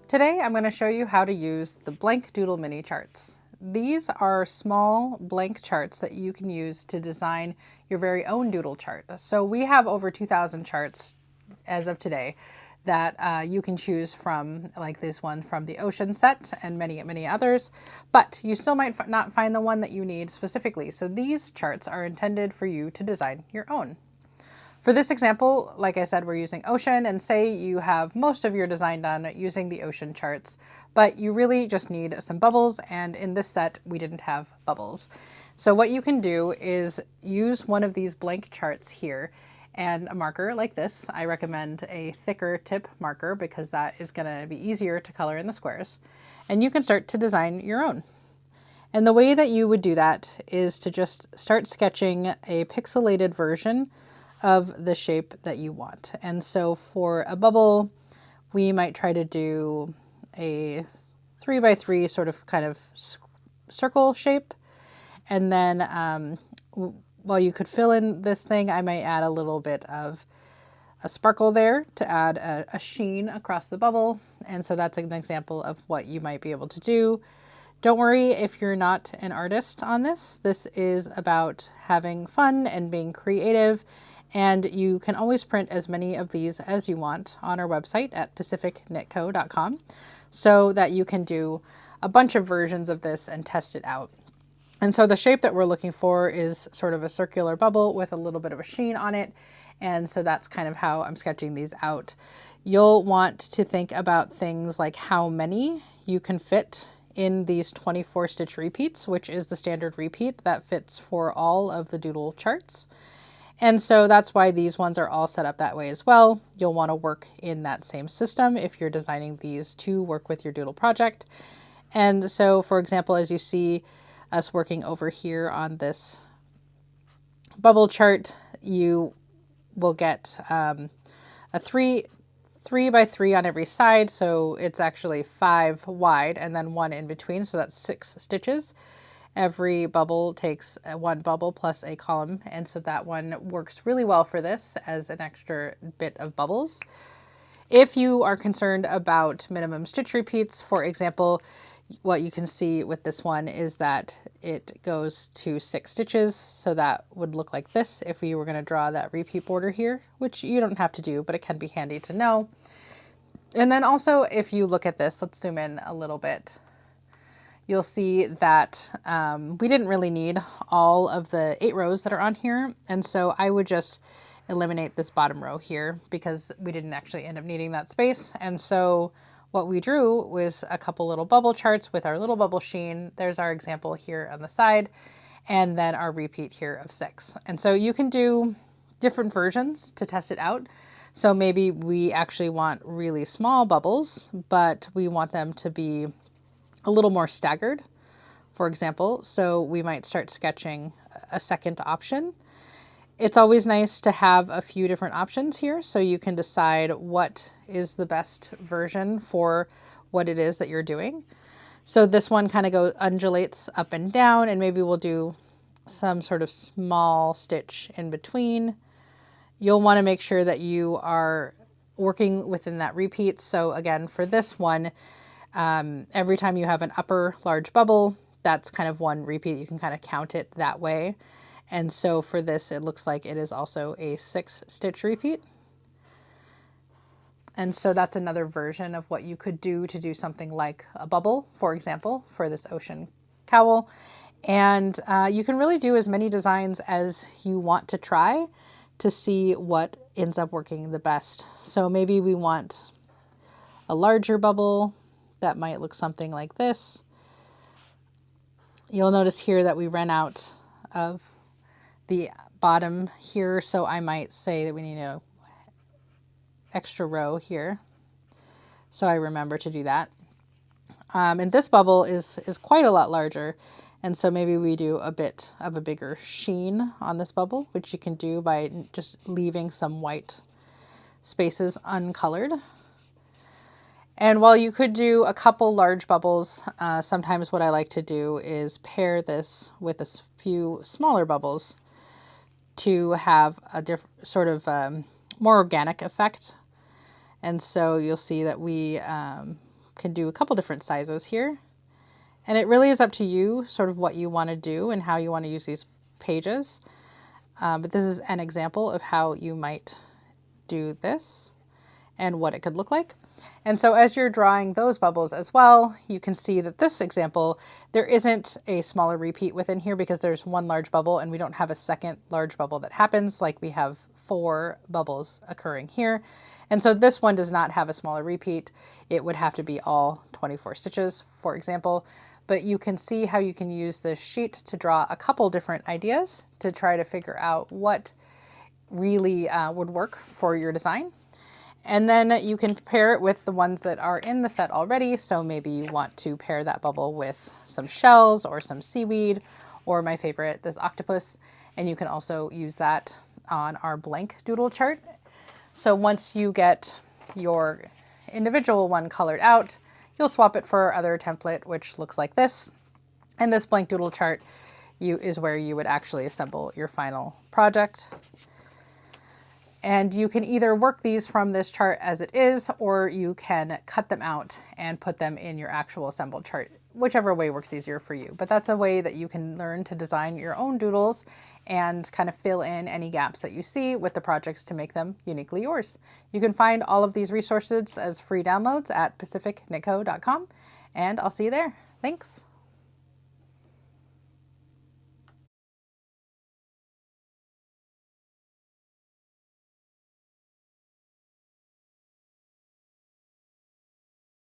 Today I'm going to show you how to use the Blank Doodle Mini Charts. These are small blank charts that you can use to design your very own doodle chart. So we have over 2,000 charts as of today that you can choose from, like this one from the Ocean set and many others, but you still might not find the one that you need specifically. So these charts are intended for you to design your own. For this example, like I said, we're using Ocean, and say you have most of your design done using the Ocean charts, but you really just need some bubbles, and in this set, we didn't have bubbles. So what you can do is use one of these blank charts here and a marker like this. I recommend a thicker tip marker because that is going to be easier to color in the squares. And you can start to design your own. And the way that you would do that is to just start sketching a pixelated version of the shape that you want. And so for a bubble, we might try to do a 3x3 sort of kind of circle shape. And then while you could fill in this thing, I might add a little bit of a sparkle there to add a sheen across the bubble. And so that's an example of what you might be able to do. Don't worry if you're not an artist on this. This is about having fun and being creative. And you can always print as many of these as you want on our website at pacificknitco.com so that you can do a bunch of versions of this and test it out. And so the shape that we're looking for is sort of a circular bubble with a little bit of a sheen on it. And so that's kind of how I'm sketching these out. You'll want to think about things like how many you can fit in these 24 stitch repeats, which is the standard repeat that fits for all of the doodle charts. And so that's why these ones are all set up that way as well. You'll want to work in that same system if you're designing these to work with your doodle project. And so, for example, as you see us working over here on this bubble chart, you will get a 3x3 on every side. So it's actually 5 wide and then 1 in between. So that's 6 stitches. Every bubble takes one bubble plus a column, and so that one works really well for this as an extra bit of bubbles. If you are concerned about minimum stitch repeats, for example, what you can see with this one is that it goes to 6 stitches, so that would look like this if we were going to draw that repeat border here, which you don't have to do, but it can be handy to know. And then also, if you look at this, let's zoom in a little bit. You'll see that we didn't really need all of the 8 rows that are on here. And so I would just eliminate this bottom row here because we didn't actually end up needing that space. And so what we drew was a couple little bubble charts with our little bubble sheen. There's our example here on the side, and then our repeat here of 6. And so you can do different versions to test it out. So maybe we actually want really small bubbles, but we want them to be a little more staggered, for example. So we might start sketching a second option. It's always nice to have a few different options here so you can decide what is the best version for what it is that you're doing. So this one kind of undulates up and down, and maybe we'll do some sort of small stitch in between. You'll want to make sure that you are working within that repeat. So again, for this one, every time you have an upper large bubble, that's kind of one repeat. You can kind of count it that way. And so for this, it looks like it is also a 6 stitch repeat. And so that's another version of what you could do to do something like a bubble, for example, for this ocean cowl. And you can really do as many designs as you want to try to see what ends up working the best. So maybe we want a larger bubble. That might look something like this. You'll notice here that we ran out of the bottom here, so I might say that we need an extra row here. So I remember to do that. And this bubble is quite a lot larger, and so maybe we do a bit of a bigger sheen on this bubble, which you can do by just leaving some white spaces uncolored. And while you could do a couple large bubbles, sometimes what I like to do is pair this with a few smaller bubbles to have a sort of more organic effect. And so you'll see that we can do a couple different sizes here. And it really is up to you sort of what you want to do and how you want to use these pages. But this is an example of how you might do this and what it could look like. And so as you're drawing those bubbles as well, you can see that this example, there isn't a smaller repeat within here because there's one large bubble and we don't have a second large bubble that happens like we have 4 bubbles occurring here. And so this one does not have a smaller repeat. It would have to be all 24 stitches, for example. But you can see how you can use this sheet to draw a couple different ideas to try to figure out what really would work for your design. And then you can pair it with the ones that are in the set already. So maybe you want to pair that bubble with some shells or some seaweed, or my favorite, this octopus. And you can also use that on our blank doodle chart. So once you get your individual one colored out, you'll swap it for our other template, which looks like this. And this blank doodle chart is where you would actually assemble your final project. And you can either work these from this chart as it is, or you can cut them out and put them in your actual assembled chart, whichever way works easier for you. But that's a way that you can learn to design your own doodles and kind of fill in any gaps that you see with the projects to make them uniquely yours. You can find all of these resources as free downloads at pacificknitco.com, and I'll see you there. Thanks.